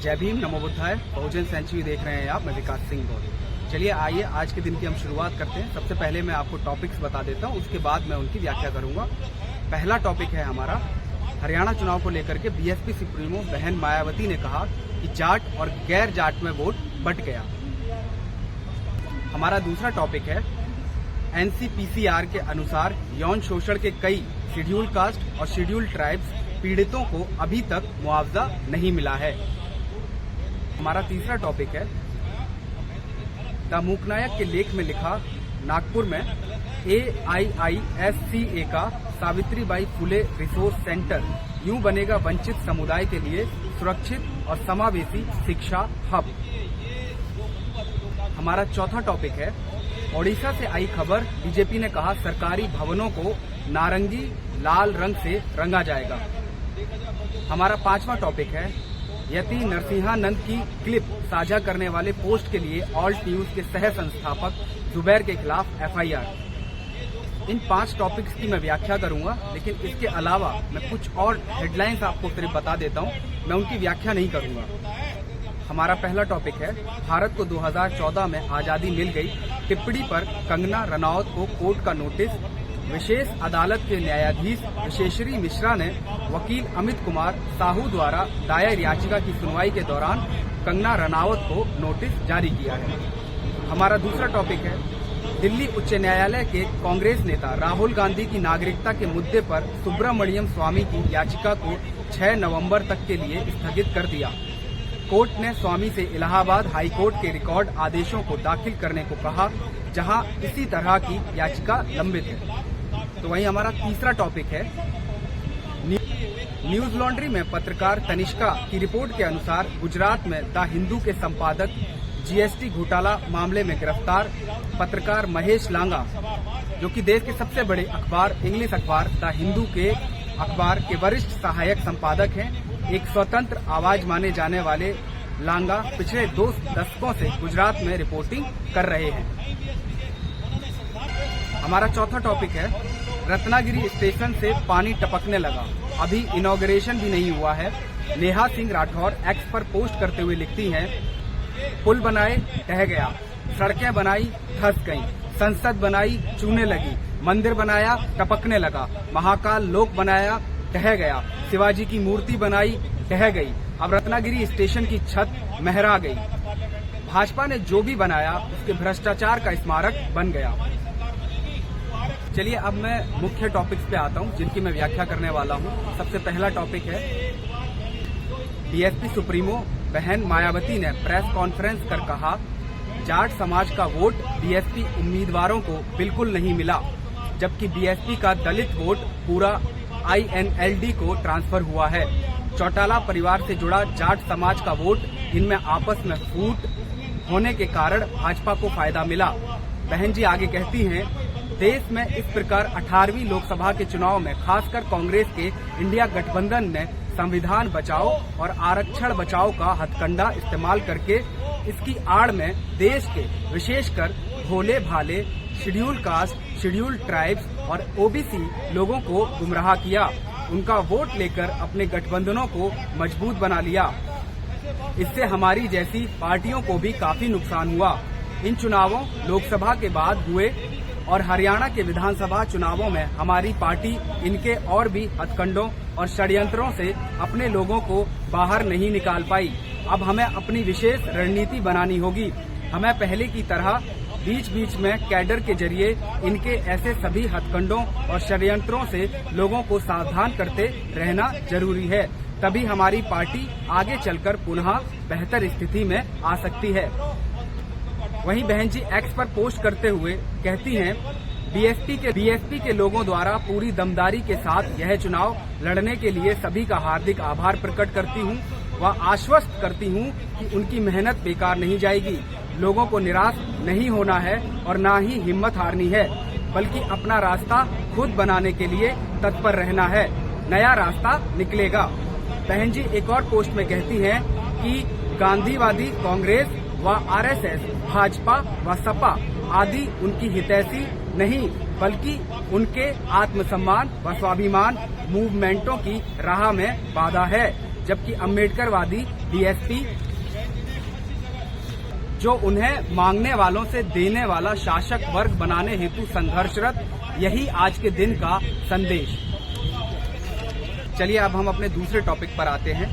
जय भीम, नमो बुद्धाय। बहुजन सेंचुरी देख रहे हैं आप। मैं विकास सिंह गौरी। चलिए आइए आज के दिन की हम शुरुआत करते हैं। सबसे पहले मैं आपको टॉपिक्स बता देता हूं, उसके बाद मैं उनकी व्याख्या करूंगा। पहला टॉपिक है हमारा हरियाणा चुनाव को लेकर के बीएसपी सुप्रीमो बहन मायावती ने कहा कि जाट और गैर जाट में वोट बंट गया। हमारा दूसरा टॉपिक है एनसीपीसीआर के अनुसार यौन शोषण के कई शेड्यूल कास्ट और शेड्यूल ट्राइब्स पीड़ितों को अभी तक मुआवजा नहीं मिला है। हमारा तीसरा टॉपिक है द मूकनायक के लेख में लिखा नागपुर में AIISCA का सावित्रीबाई फुले रिसोर्स सेंटर यूं बनेगा वंचित समुदाय के लिए सुरक्षित और समावेशी शिक्षा हब। हमारा चौथा टॉपिक है ओडिशा से आई खबर, बीजेपी ने कहा सरकारी भवनों को नारंगी लाल रंग से रंगा जाएगा। हमारा पांचवा टॉपिक है यति नरसिंहानंद की क्लिप साझा करने वाले पोस्ट के लिए ऑल्ट न्यूज के सह संस्थापक जुबैर के खिलाफ FIR। इन 5 टॉपिक्स की मैं व्याख्या करूंगा, लेकिन इसके अलावा मैं कुछ और हेडलाइंस आपको सिर्फ बता देता हूं, मैं उनकी व्याख्या नहीं करूंगा। हमारा पहला टॉपिक है भारत को 2014 में आजादी मिल गई, टिप्पणी पर कंगना रनौत को कोर्ट का नोटिस। विशेष अदालत के न्यायाधीश विशेश्वरी मिश्रा ने वकील अमित कुमार साहू द्वारा दायर याचिका की सुनवाई के दौरान कंगना रनौत को नोटिस जारी किया है। हमारा दूसरा टॉपिक है दिल्ली उच्च न्यायालय के कांग्रेस नेता राहुल गांधी की नागरिकता के मुद्दे पर सुब्रमण्यम स्वामी की याचिका को 6 नवंबर तक के लिए स्थगित कर दिया। कोर्ट ने स्वामी से इलाहाबाद हाई कोर्ट के रिकॉर्ड आदेशों को दाखिल करने को कहा, जहां इसी तरह की याचिका लंबित है। तो वहीं हमारा तीसरा टॉपिक है न्यूज लॉन्ड्री में पत्रकार तनिष्का की रिपोर्ट के अनुसार गुजरात में द हिंदू के संपादक GST घोटाला मामले में गिरफ्तार पत्रकार महेश लांगा, जो कि देश के सबसे बड़े अखबार इंग्लिश अखबार द हिंदू के अखबार के वरिष्ठ सहायक संपादक हैं। एक स्वतंत्र आवाज माने जाने वाले लांगा पिछले 2 दशकों से गुजरात में रिपोर्टिंग कर रहे हैं। हमारा चौथा टॉपिक है रत्नागिरी स्टेशन से पानी टपकने लगा, अभी इनॉग्रेशन भी नहीं हुआ है। नेहा सिंह राठौर एक्स पर पोस्ट करते हुए लिखती हैं, पुल बनाए ढह गया, सड़कें बनाई धंस गईं, संसद बनाई चूने लगी, मंदिर बनाया टपकने लगा, महाकाल लोक बनाया ढह गया, शिवाजी की मूर्ति बनाई ढह गई, अब रत्नागिरी स्टेशन की छत महरा गई। भाजपा ने जो भी बनाया उसके भ्रष्टाचार का स्मारक बन गया। चलिए अब मैं मुख्य टॉपिक्स पे आता हूं, जिनकी मैं व्याख्या करने वाला हूं। सबसे पहला टॉपिक है बीएसपी सुप्रीमो बहन मायावती ने प्रेस कॉन्फ्रेंस कर कहा जाट समाज का वोट बीएसपी उम्मीदवारों को बिल्कुल नहीं मिला, जबकि बीएसपी का दलित वोट पूरा INLD को ट्रांसफर हुआ है। चौटाला परिवार से जुड़ा जाट समाज का वोट इनमें आपस में फूट होने के कारण भाजपा को फायदा मिला। बहन जी आगे कहती हैं, देश में इस प्रकार 18वीं लोकसभा के चुनाव में खासकर कांग्रेस के इंडिया गठबंधन ने संविधान बचाओ और आरक्षण बचाओ का हथकंडा इस्तेमाल करके इसकी आड़ में देश के विशेषकर भोले भाले शेड्यूल कास्ट, शेड्यूल ट्राइब्स और OBC लोगों को गुमराह किया, उनका वोट लेकर अपने गठबंधनों को मजबूत बना लिया। इससे हमारी जैसी पार्टियों को भी काफी नुकसान हुआ। इन चुनावों लोकसभा के बाद हुए और हरियाणा के विधानसभा चुनावों में हमारी पार्टी इनके और भी हथकंडों और षड्यंत्रों से अपने लोगों को बाहर नहीं निकाल पाई। अब हमें अपनी विशेष रणनीति बनानी होगी। हमें पहले की तरह बीच बीच में कैडर के जरिए इनके ऐसे सभी हथकंडों और षड्यंत्रों से लोगों को सावधान करते रहना जरूरी है, तभी हमारी पार्टी आगे चलकर पुनः बेहतर स्थिति में आ सकती है। वहीं बहन जी एक्स पर पोस्ट करते हुए कहती हैं, बीएसपी के लोगों द्वारा पूरी दमदारी के साथ यह चुनाव लड़ने के लिए सभी का हार्दिक आभार प्रकट करती हूं व आश्वस्त करती हूं कि उनकी मेहनत बेकार नहीं जाएगी। लोगों को निराश नहीं होना है और न ही हिम्मत हारनी है, बल्कि अपना रास्ता खुद बनाने के लिए तत्पर रहना है। नया रास्ता निकलेगा। बहन जी एक और पोस्ट में कहती हैं कि गांधीवादी कांग्रेस व RSS, भाजपा व सपा आदि उनकी हितैषी नहीं, बल्कि उनके आत्मसम्मान व स्वाभिमान मूवमेंटों की राह में बाधा है। जबकि अम्बेडकरवादी बीएसपी जो उन्हें मांगने वालों से देने वाला शासक वर्ग बनाने हेतु संघर्षरत, यही आज के दिन का संदेश। चलिए अब हम अपने दूसरे टॉपिक पर आते हैं।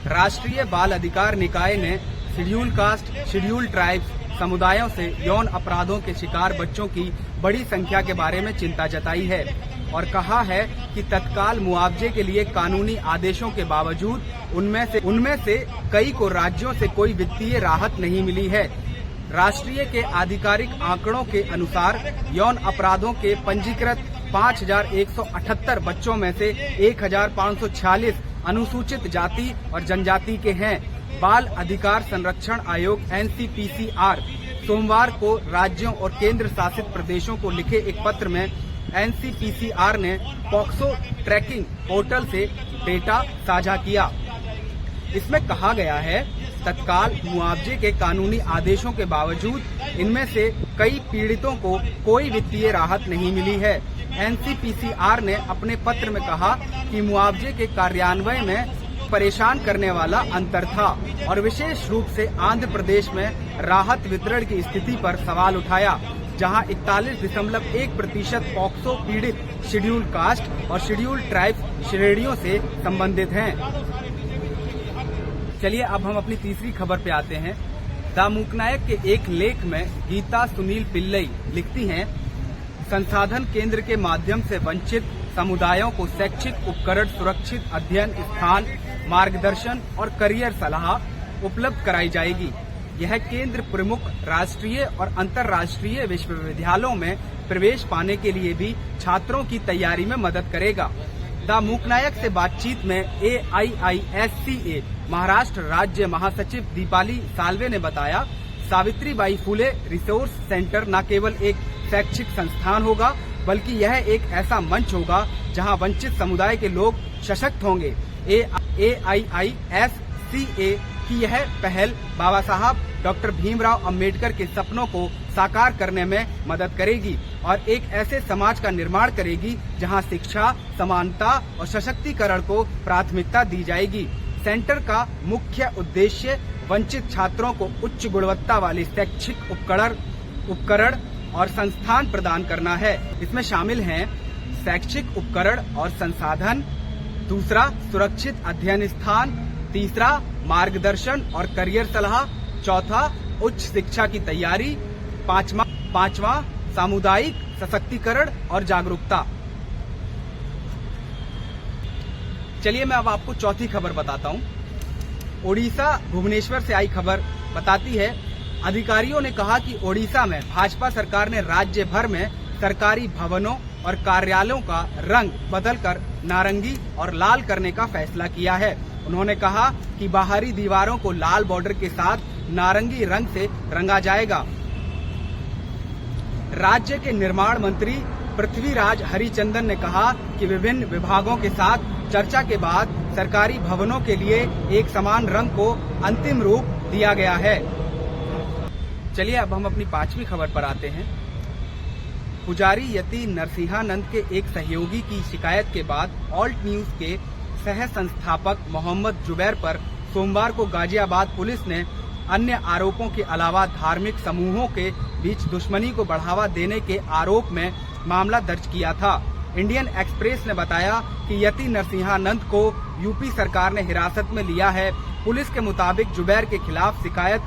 राष्ट्रीय बाल अधिकार निकाय ने शेड्यूल कास्ट, शेड्यूल ट्राइब्स समुदायों से यौन अपराधों के शिकार बच्चों की बड़ी संख्या के बारे में चिंता जताई है और कहा है कि तत्काल मुआवजे के लिए कानूनी आदेशों के बावजूद उनमें से कई को राज्यों से कोई वित्तीय राहत नहीं मिली है। राष्ट्रीय के आधिकारिक आंकड़ों के अनुसार यौन अपराधों के पंजीकृत 5,178 बच्चों में से 1,546 अनुसूचित जाति और जनजाति के हैं। बाल अधिकार संरक्षण आयोग NCPCR सोमवार को राज्यों और केंद्र शासित प्रदेशों को लिखे एक पत्र में NCPCR ने पॉक्सो ट्रैकिंग पोर्टल से डेटा साझा किया। इसमें कहा गया है, तत्काल मुआवजे के कानूनी आदेशों के बावजूद इनमें से कई पीड़ितों को कोई वित्तीय राहत नहीं मिली है। NCPCR ने अपने पत्र में कहा कि मुआवजे के कार्यान्वयन में परेशान करने वाला अंतर था और विशेष रूप से आंध्र प्रदेश में राहत वितरण की स्थिति पर सवाल उठाया, जहां 41.1% पॉक्सो पीड़ित शेड्यूल कास्ट और शेड्यूल ट्राइब्स श्रेणियों से संबंधित हैं। चलिए अब हम अपनी तीसरी खबर पे आते हैं। द मूकनायक के एक लेख में गीता सुनील पिल्लई लिखती हैं, संसाधन केंद्र के माध्यम से वंचित समुदायों को शैक्षिक उपकरण, सुरक्षित अध्ययन स्थान, मार्गदर्शन और करियर सलाह उपलब्ध कराई जाएगी। यह केंद्र प्रमुख राष्ट्रीय और अंतर्राष्ट्रीय विश्वविद्यालयों में प्रवेश पाने के लिए भी छात्रों की तैयारी में मदद करेगा। द मूकनायक से बातचीत में AIISCA महाराष्ट्र राज्य महासचिव दीपाली साल्वे ने बताया, सावित्रीबाई फुले रिसोर्स सेंटर न केवल एक शैक्षिक संस्थान होगा, बल्कि यह एक ऐसा मंच होगा जहां वंचित समुदाय के लोग सशक्त होंगे। AIISCA की यह पहल बाबा साहब डॉक्टर भीमराव अंबेडकर के सपनों को साकार करने में मदद करेगी और एक ऐसे समाज का निर्माण करेगी जहां शिक्षा, समानता और सशक्तिकरण को प्राथमिकता दी जाएगी। सेंटर का मुख्य उद्देश्य वंचित छात्रों को उच्च गुणवत्ता वाली शैक्षिक उपकरण और संस्थान प्रदान करना है। इसमें शामिल हैं शैक्षिक उपकरण और संसाधन, दूसरा सुरक्षित अध्ययन स्थान, तीसरा मार्गदर्शन और करियर सलाह, चौथा उच्च शिक्षा की तैयारी, पांचवा सामुदायिक सशक्तिकरण और जागरूकता। चलिए मैं अब आपको चौथी खबर बताता हूँ। ओडिशा भुवनेश्वर से आई खबर बताती है, अधिकारियों ने कहा कि ओडिशा में भाजपा सरकार ने राज्य भर में सरकारी भवनों और कार्यालयों का रंग बदलकर नारंगी और लाल करने का फैसला किया है। उन्होंने कहा कि बाहरी दीवारों को लाल बॉर्डर के साथ नारंगी रंग से रंगा जाएगा। राज्य के निर्माण मंत्री पृथ्वीराज हरिचंदन ने कहा कि विभिन्न विभागों के साथ चर्चा के बाद सरकारी भवनों के लिए एक समान रंग को अंतिम रूप दिया गया है। चलिए अब हम अपनी पांचवी खबर पर आते हैं। पुजारी यति नरसिंहानंद के एक सहयोगी की शिकायत के बाद ऑल्ट न्यूज के सह संस्थापक मोहम्मद जुबैर पर सोमवार को गाजियाबाद पुलिस ने अन्य आरोपों के अलावा धार्मिक समूहों के बीच दुश्मनी को बढ़ावा देने के आरोप में मामला दर्ज किया था। इंडियन एक्सप्रेस ने बताया कि यति नरसिंहानंद को यूपी सरकार ने हिरासत में लिया है। पुलिस के मुताबिक जुबैर के खिलाफ शिकायत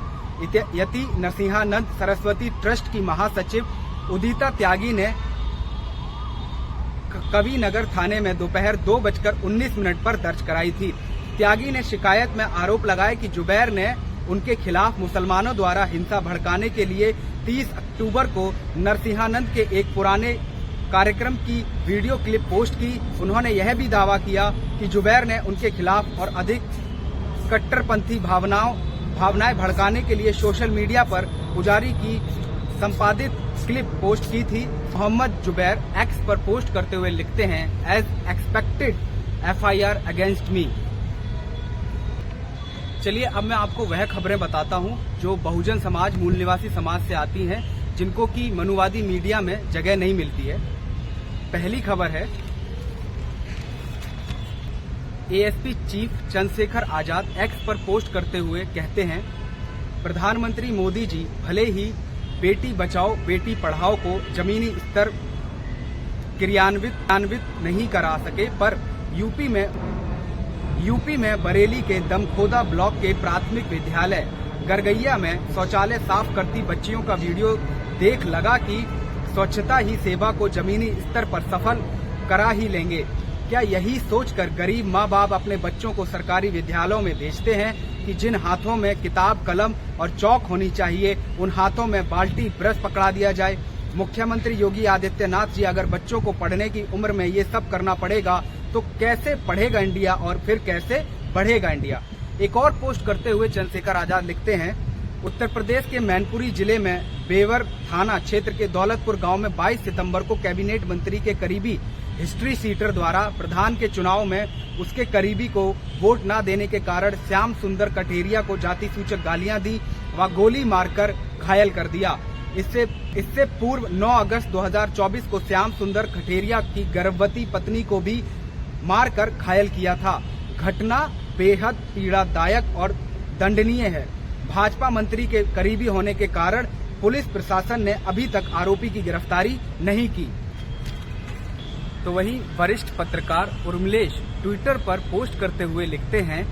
यति नरसिंहानंद सरस्वती ट्रस्ट की महासचिव उदिता त्यागी ने कवि नगर थाने में दोपहर 2:19 पर दर्ज कराई थी। त्यागी ने शिकायत में आरोप लगाया कि जुबैर ने उनके खिलाफ मुसलमानों द्वारा हिंसा भड़काने के लिए 30 अक्टूबर को नरसिंहानंद के एक पुराने कार्यक्रम की वीडियो क्लिप पोस्ट की। उन्होंने यह भी दावा किया कि जुबैर ने उनके खिलाफ और अधिक कट्टरपंथी भावनाएं भड़काने के लिए सोशल मीडिया पर पुजारी की संपादित क्लिप पोस्ट की थी। मोहम्मद जुबैर एक्स पर पोस्ट करते हुए लिखते हैं, as expected FIR against me. चलिए अब मैं आपको वह खबरें बताता हूं जो बहुजन समाज, मूल निवासी समाज से आती हैं, जिनको कि मनुवादी मीडिया में जगह नहीं मिलती है। पहली खबर है, ASP chief Chandrashekhar Azad x पर पोस्ट करते हुए कहते हैं, प्रधानमंत्री मोदी जी भले ही बेटी बचाओ बेटी पढ़ाओ को जमीनी स्तर क्रियान्वित नहीं करा सके, पर यूपी में बरेली के दमखोदा ब्लॉक के प्राथमिक विद्यालय गरगैया में शौचालय साफ करती बच्चियों का वीडियो देख लगा कि स्वच्छता ही सेवा को जमीनी स्तर पर सफल करा ही लेंगे। क्या यही सोचकर गरीब माँ बाप अपने बच्चों को सरकारी विद्यालयों में भेजते हैं कि जिन हाथों में किताब कलम और चौक होनी चाहिए उन हाथों में बाल्टी ब्रश पकड़ा दिया जाए? मुख्यमंत्री योगी आदित्यनाथ जी, अगर बच्चों को पढ़ने की उम्र में ये सब करना पड़ेगा तो कैसे पढ़ेगा इंडिया और फिर कैसे बढ़ेगा इंडिया? एक और पोस्ट करते हुए चंद्रशेखर आजाद लिखते हैं, उत्तर प्रदेश के मैनपुरी जिले में बेवर थाना क्षेत्र के दौलतपुर गांव में 22 सितंबर को कैबिनेट मंत्री के करीबी हिस्ट्री सीटर द्वारा प्रधान के चुनाव में उसके करीबी को वोट न देने के कारण श्याम सुंदर कठेरिया को जाति सूचक गालियां दी व गोली मारकर घायल कर दिया। इससे पूर्व 9 अगस्त 2024 को श्याम सुंदर कठेरिया की गर्भवती पत्नी को भी मारकर घायल किया था। घटना बेहद पीड़ादायक और दंडनीय है। भाजपा मंत्री के करीबी होने के कारण पुलिस प्रशासन ने अभी तक आरोपी की गिरफ्तारी नहीं की। तो वहीं वरिष्ठ पत्रकार उर्मिलेश ट्विटर पर पोस्ट करते हुए लिखते हैं,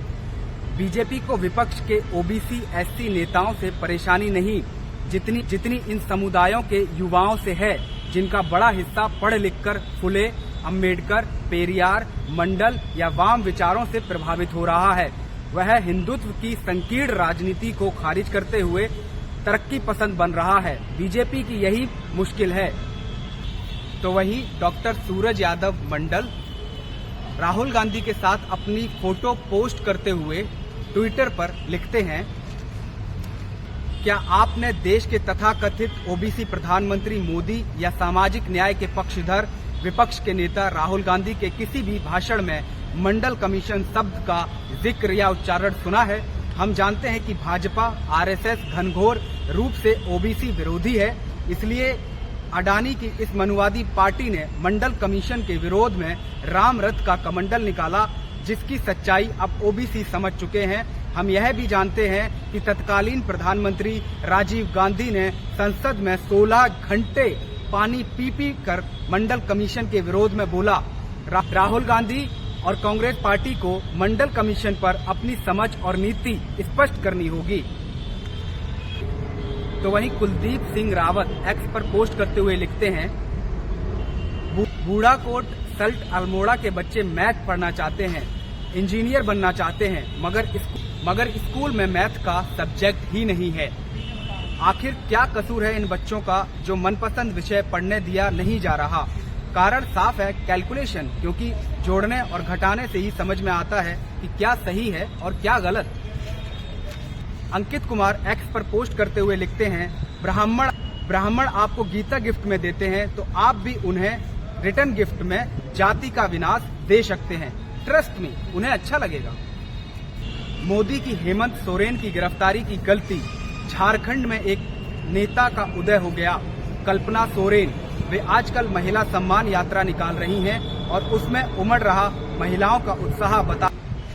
बीजेपी को विपक्ष के ओबीसी एससी नेताओं से परेशानी नहीं जितनी इन समुदायों के युवाओं से है, जिनका बड़ा हिस्सा पढ़ लिखकर फुले, अम्बेडकर, पेरियार, मंडल या वाम विचारों से प्रभावित हो रहा है। वह हिंदुत्व की संकीर्ण राजनीति को खारिज करते हुए तरक्की पसंद बन रहा है। बीजेपी की यही मुश्किल है। तो वहीं डॉक्टर सूरज यादव मंडल राहुल गांधी के साथ अपनी फोटो पोस्ट करते हुए ट्विटर पर लिखते हैं, क्या आपने देश के तथाकथित ओबीसी प्रधानमंत्री मोदी या सामाजिक न्याय के पक्षधर विपक्ष के नेता राहुल गांधी के किसी भी भाषण में मंडल कमीशन शब्द का जिक्र या उच्चारण सुना है? हम जानते हैं कि भाजपा आरएसएस घनघोर रूप से ओबीसी विरोधी है, इसलिए अडानी की इस मनुवादी पार्टी ने मंडल कमीशन के विरोध में राम रथ का कमंडल निकाला, जिसकी सच्चाई अब ओबीसी समझ चुके हैं। हम यह भी जानते हैं कि तत्कालीन प्रधानमंत्री राजीव गांधी ने संसद में 16 घंटे पानी पी कर मंडल कमीशन के विरोध में बोला। राहुल गांधी और कांग्रेस पार्टी को मंडल कमीशन पर अपनी समझ और नीति स्पष्ट करनी होगी। तो वहीं कुलदीप सिंह रावत एक्स पर पोस्ट करते हुए लिखते हैं, बूढ़ाकोट सल्ट अल्मोड़ा के बच्चे मैथ पढ़ना चाहते हैं, इंजीनियर बनना चाहते हैं, मगर स्कूल में मैथ का सब्जेक्ट ही नहीं है। आखिर क्या कसूर है इन बच्चों का जो मनपसंद विषय पढ़ने दिया नहीं जा रहा? कारण साफ है, कैलकुलेशन, क्योंकि जोड़ने और घटाने से ही समझ में आता है कि क्या सही है और क्या गलत। अंकित कुमार एक्स पर पोस्ट करते हुए लिखते हैं, ब्राह्मण आपको गीता गिफ्ट में देते हैं तो आप भी उन्हें रिटर्न गिफ्ट में जाति का विनाश दे सकते हैं। ट्रस्ट में उन्हें अच्छा लगेगा। मोदी की हेमंत सोरेन की गिरफ्तारी की गलती। झारखंड में एक नेता का उदय हो गया, कल्पना सोरेन। वे आजकल महिला सम्मान यात्रा निकाल रही हैं और उसमें उमड़ रहा महिलाओं का उत्साह बता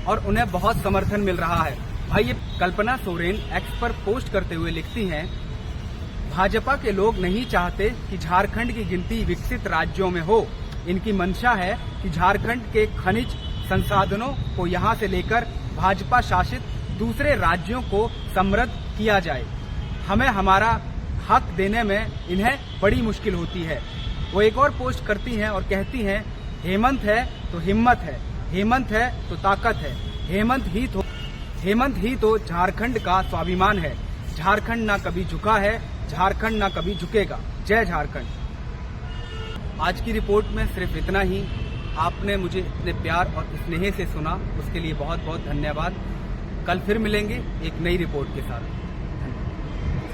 और उन्हें बहुत समर्थन मिल रहा है। भाई, ये कल्पना सोरेन एक्स पर पोस्ट करते हुए लिखती हैं, भाजपा के लोग नहीं चाहते कि झारखंड की गिनती विकसित राज्यों में हो। इनकी मंशा है कि झारखंड के खनिज संसाधनों को यहां से लेकर भाजपा शासित दूसरे राज्यों को समृद्ध किया जाए। हमें हमारा हक देने में इन्हें बड़ी मुश्किल होती है। वो एक और पोस्ट करती हैं और कहती हैं, हेमंत है तो हिम्मत है, हेमंत है तो ताकत है, हेमंत ही तो झारखंड का स्वाभिमान है। झारखंड ना कभी झुका है, झारखंड ना कभी झुकेगा। जय झारखंड। आज की रिपोर्ट में सिर्फ इतना ही। आपने मुझे इतने प्यार और स्नेह से सुना, उसके लिए बहुत बहुत धन्यवाद। कल फिर मिलेंगे एक नई रिपोर्ट के साथ।